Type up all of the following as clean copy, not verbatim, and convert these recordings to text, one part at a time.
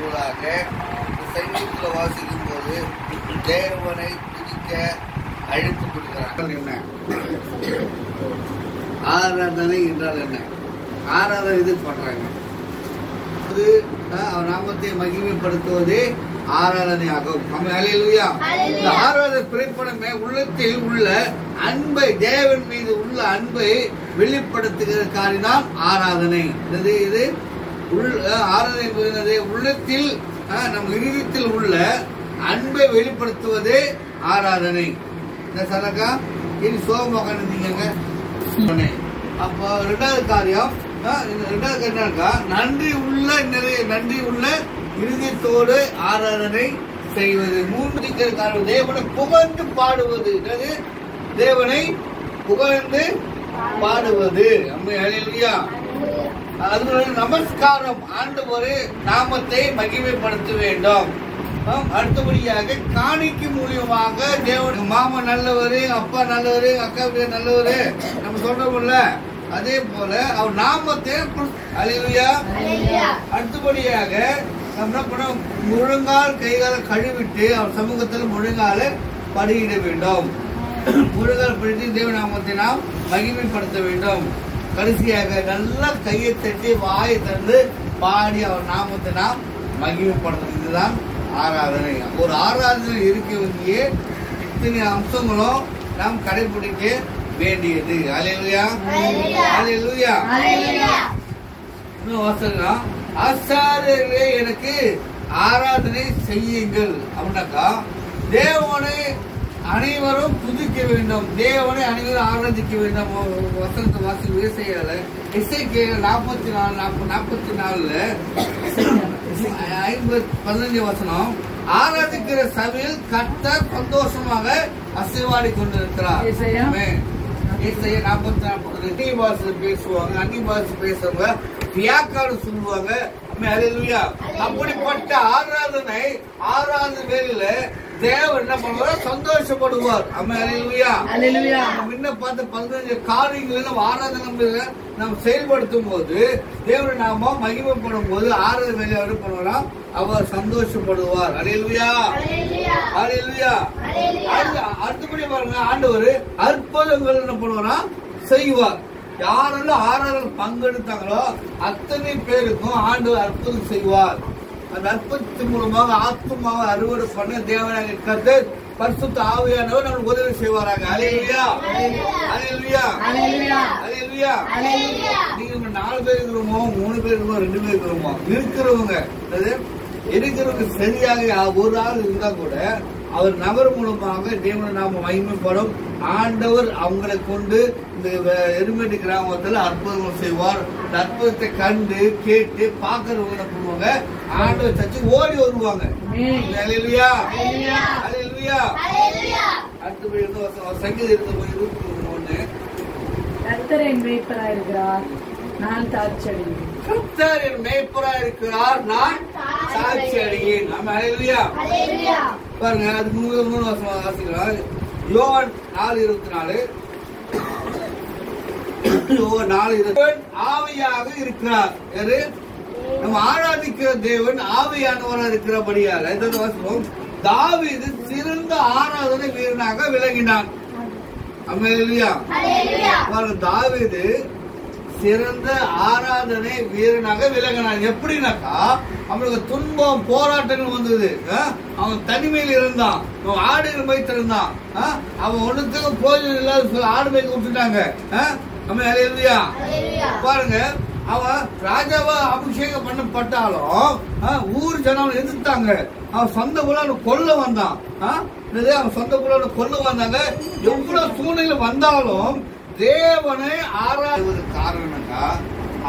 செய்வதாக சங்கீதத்தில் வாசிக்கும் போது தேவனை துதிக்க அழைத்து கொடுக்கிறார்கள். என்ன ஆராதனை என்றால் என்ன? ஆராதனை இது பண்றாங்க, அது அவர் நாமத்தை மகிமைப்படுத்துவதே ஆராதனை ஆகும். அல்லேலூயா. இந்த ஆராதனை பிறப்படமே உள்ளத்தில் உள்ள அன்பை, தேவன் மீது உள்ள அன்பை வெளிப்படுத்துகிற காரியம் ஆராதனை. இது ஆராதனை உள்ளத்தில் நம் இதயத்தில் உள்ள அன்பை வெளிப்படுத்துவதே ஆராதனை. இந்த சரக்கா இனி சோகமாக இருந்தீங்க. அப்போ ரெண்டாவது காரியம், ரெண்டாவது என்னக்கா, நன்றி உள்ள இருதயத்தோடு ஆராதனை செய்வது. மூன்று காரணம், தேவனை புகழ்ந்து பாடுவது. தேவனை புகழ்ந்து பாடுவது. அல்லேலூயா. அது நமஸ்காரம், ஆண்டவரே நாமத்தை மகிமைப்படுத்த வேண்டும். அடுத்தபடியாக காணிக்கை மூலியமாக தேவன், மாமா நல்லவரு, அப்பா நல்லவரு, அக்கா நல்லவரு நம்ம சொல்றோம்ல, அதே போல அவர் நாமத்தை. அல்லேலூயா. அடுத்தபடியாக நம்ம முழங்கால் கைகால கழுவிட்டு அவர் சமூகத்தில் முழங்கால படியிட வேண்டும். முழங்கால் படித்து தேவ நாமத்தை நாம் மகிமைப்படுத்த வேண்டும். கடைசியாக நல்லா கையை தட்டி வாயை தந்து பாடி அவர் நாமத்தை நாம் மகிமைப்படுத்த. இதுதான் ஆராதனை. ஒரு ஆராதனை இருக்க வேண்டிய இத்தனை அம்சங்களும் நாம் கடைபிடிக்க வேண்டியது. அல்லேலூயா. அல்லேலூயா. இன்னும் வசனம், ஆசாரியர்களே எனக்கு ஆராதனை செய்யுங்கள் அப்படின்னாக்கா, தேவனை அனைவரும் துதிக்க வேண்டும், தேவனை அனைவரும் ஆராதிக்க வேண்டும். வசனத்தை வாசி விவசாயில இசைக்கேள் 44 15 வசனம், ஆராதிக்கிற சபையில் கர்த்தர் சந்தோஷமாக அசைவாடி கொண்டிருக்கிறார். இசைய 44 பேசுவாங்க, அன்னி பாஷை பேசுவாங்க, வியாக்காடு சொல்லுவாங்க. அல்லேலூயா. அப்படிப்பட்ட ஆராதனை வேலையில தேவன் என்ன பண்ணுவார்? சந்தோஷப்படுவார். அல்லேலூயா. முன்ன பார்த்த 15 காரியங்களும் ஆராதனை நாம் செயல்படுத்தும் போது, தேவனை நாம மகிமைப்படும் போது ஆராதனை வேலையை என்ன பண்ணுவாரா? அவர் சந்தோஷப்படுவார். அல்லேலூயா. அல்லேலூயா. அடுத்தபடி பாருங்க, ஆண்டவர் அற்புதங்கள் என்ன பண்ணுவாரா? செய்வார். யாரெல்லாம் ஆராதனை பங்கெடுத்தாங்களோ அத்தனை பேருக்கும் ஆண்டவர் அற்புதம் செய்வார். அந்த அற்புதத்தின் மூலமாக ஆத்துமாவை அறுவடை பண்ண தேவனாக கர்த்தர் பரிசுத்த ஆவியானவர் நமக்கு உதவி செய்வாராங்க. அல்லேலூயா. அல்லேலூயா. அல்லேலூயா. நீங்க 4 பேர் இருக்கிறோமோ, 3 பேர் இருக்கிறோமோ, 2 பேர் இருக்கிறோமோ, இருக்கிறவங்க சரியாக ஒரு ஆள் இருந்தா கூட அவர் நபர் மூலமாக தேவனை நாம மகிமைப்படும். ஆண்டவர் அவங்களை கொண்டு இந்த எருமேட்டு கிராமத்தில் அற்புதங்கள் செய்வார். அற்புதத்தை கண்டு கேட்டு பாக்குறவங்க என்ன பண்ணுவாங்க? ஆண்டவர் சர்ச்சை ஓடி வருவாங்க. அல்லேலூயா. அல்லேலூயா. அடுத்தபடி சங்கீதம் 21 கர்த்தர் என் மேய்ப்பராய் இருக்கிறார், நான் சாட்சி அடைகிறேன். கர்த்தர் என் மேய்ப்பராய் இருக்கிறார், நான் சாட்சி அடைகிறேன். அல்லேலூயா. பாருங்க, அதுக்கு 3 வருஷம் வாசிக்கலாம். யோவான் 4:24 ஆவியாக இருக்கிறார். நம்ம ஆராதிக்கிற தேவன் ஆவியானவராக இருக்கிறபடியால் தாவீது சிறந்த ஆராதனை வீரனாக விளங்கினான். அல்லேலூயா. தாவீது சிறந்த ஆராதனை வீரனாக விளங்கினான். எப்படின்னாக்கா, அவனுக்கு துன்பம் போராட்டங்கள் வந்தது. அவன் தனிமையில் இருந்தான், அவன் ஆடு மேய்த்திருந்தான். அவன் ஒண்ணுத்துக்கு போஜனம் இல்லாத ஆடு மேய்க்க விட்டுட்டாங்க. அல்லேலூயா. பாருங்க, அவன் ராஜாவா அபிஷேகம் பண்ணப்பட்டாலும் ஊர் ஜனம் எதிர்த்தாங்க. அவன் சொந்த குல கொல்ல வந்தான். அவன் சொந்த குல கொல்ல வந்தாங்க. எவ்வளவு சூழ்நிலை வந்தாலும் தேவனை ஆராய்வது காரணம்னா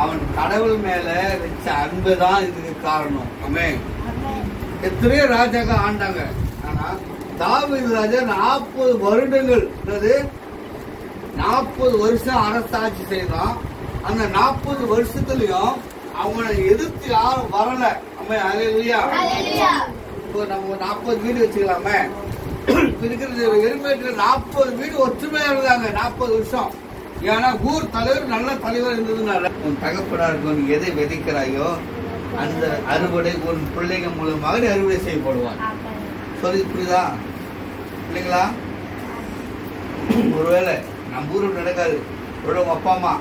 அவன் கடவுள் மேல வச்ச அன்புதான் இதுக்கு காரணம். எத்தனையோ ராஜாக்கள் ஆண்டாங்க. ஆனா தாவீது ராஜா 40 வருடங்கள் 40 வருஷம் அரசாட்சி செய்தான். அந்த 40 வருஷத்துலயும் அவங்களை எதிர்த்து யாரும் வரல. அல்லேலூயா. இப்போ நம்ம 40 வீடு வச்சுக்கலாமே. எருமேட்டுல 40 வீடு ஒற்றுமையா இருந்தாங்க 40 வருஷம். ஏன்னா ஊர் தலைவர் நல்ல தலைவர் இருந்ததுனால. உன் தகப்பனா இருக்கும், நீ எதை விதைக்கிறாயோ அந்த அறுவடை உன் பிள்ளைகள் மூலமாக நீ அறுவடை செய்யப்படுவார். சொல்லி புரியுதா இல்லைங்களா? ஒருவேளை நம்ம ஊருக்கு நடக்காது. ஒரு அப்பா அம்மா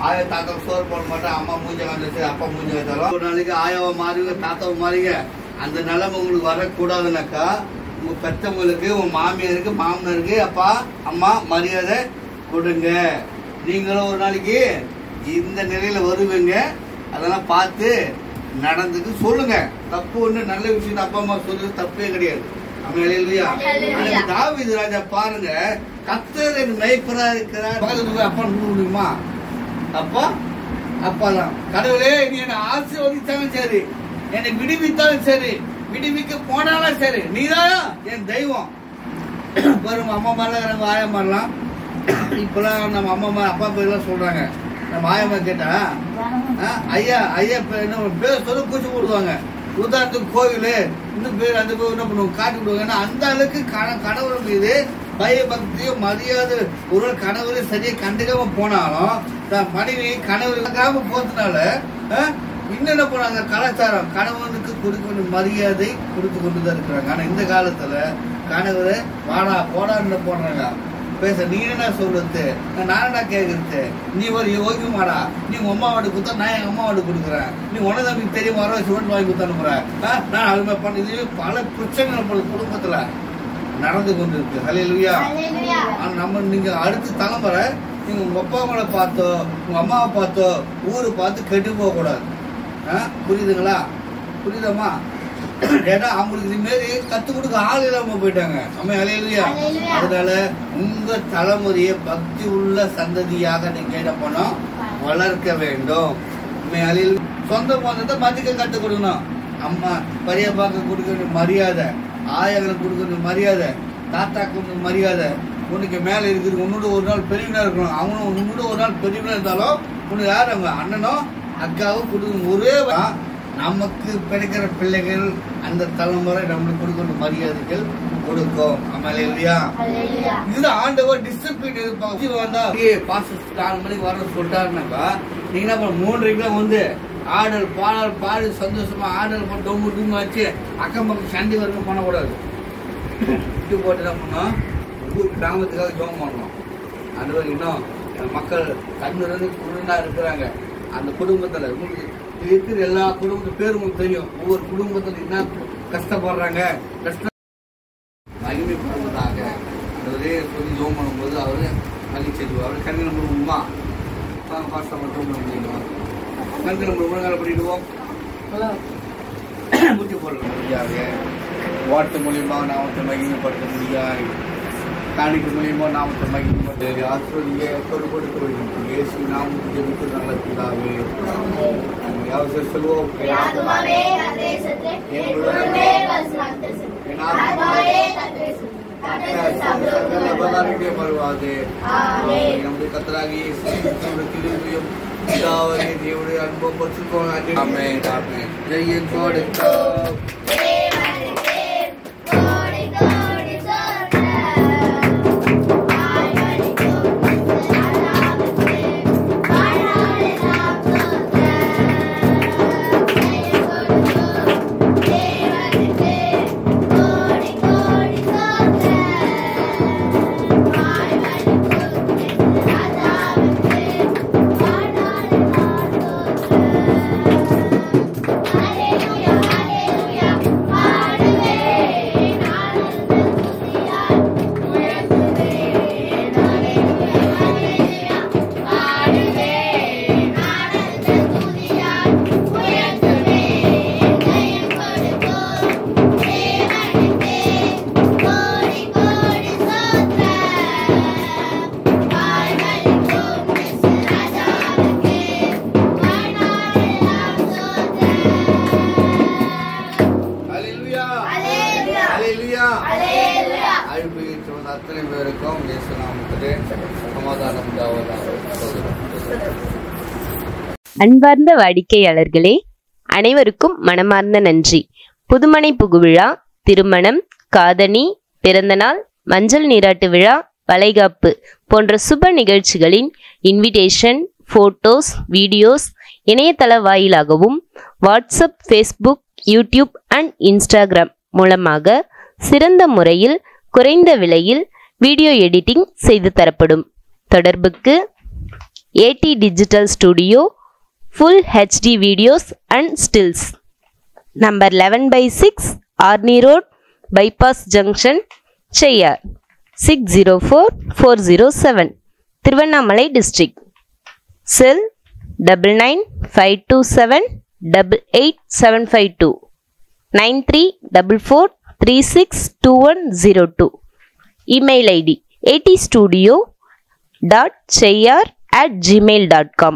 ஆயா தாத்தா சோறு போட மாட்டேன், அம்மா மூஞ்ச காமிச்சு அப்பா மூஞ்ச வைத்தாலும் ஒரு நாளைக்கு ஆயாவை மாறுங்க தாத்தாவை மாறுங்க. அந்த நிலைமை உங்களுக்கு வரக்கூடாதுனாக்கா உங்க பெற்றவங்களுக்கு உங்க மாமியாருக்கு மாமனாருக்கு அப்பா அம்மா மரியாதை கொடுங்க. நீங்களும் ஒரு நாளைக்கு இந்த நிலையில வருவீங்க. அதெல்லாம் பார்த்து நடந்துக்கு சொல்லுங்க. தப்பு ஒண்ணு, நல்ல விஷயம் அப்பா அம்மா சொல்றது தப்பே கிடையாது. இல்லையா? தாவீது ராஜா பாருங்க, கர்த்தர் என் மேய்ப்பரா இருக்கிறார். பக்கத்துல அப்பா முடியுமா? அப்பா அப்பாதான் கடவுளே நீ என்னை ஆசீர்வதித்தாலும் சரி, என்னை விடுவித்தாலும் சரி, விடுவிக்க போனாலும் சரி, நீதான் என் தெய்வம். வரும் அம்மா மாதிரிலாம் ஆயா மாதிரிலாம் இப்பெல்லாம் நம்ம அம்மா அப்பா பேர்லாம் சொல்றாங்க. நம்ம ஆயம்மா கேட்டா ஐயா ஐயா என்ன பேர் சொல்ல கூச்சி போடுவாங்க. உதாரணத்துக்கு கோவிலு இந்த பேர் அந்த பேர் என்ன பண்ணுவாங்க, காட்டி விடுவாங்க. ஏன்னா அந்த அளவுக்கு கடவுள் மீது பயபக்தியும் மரியாதை. ஒரு கணவரை சரியா கண்டுக்காம போனாலும் மனைவி கணவருக்காம போறதுனால இன்னும் என்ன பண்ணாங்க, கலாச்சாரம் கணவனுக்கு கொடுக்க வேண்டிய மரியாதை கொடுத்து கொண்டுதான் இருக்கிறாங்க. ஆனா இந்த காலத்துல கணவரை வாடா போடான்னு போடுறாங்க. பேச நீ என்ன சொல்றது, நான் என்ன கேட்கறது, நீ ஒரு யோகியமாடா, நீ உங்க அம்மா வாடு கொடுத்தா நான் எங்க அம்மா வாடு கொடுக்குறேன், நீ உனக்கு தம்பி தெரியும் வர சிவன் வாங்கி கொடுத்து அனுப்புறேன், நான் அதுமாதிரி பண்ண பல பிரச்சனைகள் குடும்பத்துல நடந்து கொண்டு இருக்கு. ஹல்லேலூயா. நம்ம நீங்க அடுத்த தலைமுறை நீங்க உங்க அப்பா அம்மாவை பார்த்தோ உங்க அம்மாவை பார்த்தோ ஊரை பார்த்து கெட்டு போக கூடாது. புரியுதுங்களா? புரியுதாம்மா? ஏன்னா அவங்களுக்கு இது மாரி கத்துக் கொடுக்க ஆள் இல்லாம போயிட்டாங்க. அம்மா ஹல்லேலூயா. அதனால உங்க தலைமுறையை பக்தி உள்ள சந்ததியாக நீங்க என்ன பண்ணோம், வளர்க்க வேண்டும். சொந்த பந்தத்தை மதிக்க கத்துக் கொடுக்கணும். அம்மா பெரியப்பாக்கு கொடுக்க வேண்டிய மரியாதை, ஆயங்களுக்கு கொடுக்க வேண்டிய மரியாதை, தாத்தாக்கு கொடுக்க மரியாதை, உனக்கு மேல இருக்குது உன்னோட ஒரு நாள் பெரியவனா இருக்கணும். அவனும் உன்னோட ஒரு நாள் பெரியவனா இருந்தாலும் உனக்கு யார் அவங்க அண்ணனோ அக்காவும் கொடுக்கணும். ஒரே நமக்கு கிடைக்கிற பிள்ளைகள் அந்த தலைமுறை நம்மளுக்கு கொடுக்கிற மரியாதைகள் கொடுக்கும். இல்லையா? இது ஆண்டவர் டிசிப்ளின் எதிர்பார்க்க 4 மணிக்கு வர சொல்லிட்டாருனாக்கா நீங்க என்ன பண்ண 3:30 வந்து ஆடல் பாடல் பாடி சந்தோஷமா ஆடல் பண்ண டொம்பு வச்சு அக்கம் பக்கம் சண்டை வரைக்கும் பண்ணக்கூடாது. விட்டு போட்டு என்ன பண்ணோம், ஊர் கிராமத்துக்காக ஜோம் பண்ணணும். அந்த மாதிரி இன்னும் மக்கள் கண்ணுறது குழுந்தா இருக்கிறாங்க. அந்த குடும்பத்துல இருக்கிற எல்லா குடும்பத்து பேரும் உங்களுக்கு தெரியும். ஒவ்வொரு குடும்பத்துல என்ன கஷ்டப்படுறாங்க, கஷ்டம் மகிமைப்படுவதாக ஒரே சொல்லி ஜோம் பண்ணும்போது அவரு மகிழ்ச்சி அவரு கண்ணு நம்ம உமா பாஸ்டா மட்டும் முடியுமா கணக்கு நம்ம ஒழுங்கால பண்ணிடுவோம். முட்டி போட முடியாது. வாட்டு மூலியமா நாமத்தை மகிமைப்படுத்த முடியாது. காணிக்கு மூலியமா நாமத்தை மகிமைப்படுத்த ஆசிரிய கொடுக்க வேண்டும். இயேசு நாமத்தை ஜெபித்து நல்ல பிதாவே. யாவது சொல்லுவோம். வருவாது நம்முடைய கர்த்தராகிய இயேசுவின் கிருபையும் பிதாவாகிய தேவனுடைய அன்பும் பரிசுத்தமும் ஆமென் ஆமென். ஜெயம் கொடுத்தோம். அத்தனை பேருக்கும் இயேசு நாமத்திலே சமாதானம் உண்டாவதாக. அன்பார்ந்த வாடிக்கையாளர்களே, அனைவருக்கும் மனமார்ந்த நன்றி. புதுமனை புகுவிழா, திருமணம், காதணி, பிறந்தநாள், மஞ்சள் நீராட்டு விழா, வளைகாப்பு போன்ற சுப நிகழ்ச்சிகளின் இன்விடேஷன், போட்டோஸ், வீடியோஸ் இணையதள வாயிலாகவும் WhatsApp, Facebook, YouTube and Instagram மூலமாக சிறந்த முறையில் குறைந்த விலையில் வீடியோ எடிட்டிங் செய்து தரப்படும். தொடர்புக்கு AT digital studio, full HD videos and stills, number 11/6 Arni road, bypass junction, Cheyyar, 604407, Tiruvannamalai district. Sell 9952788752, 9344362102. Email ID atstudio.cheyyar@gmail.com.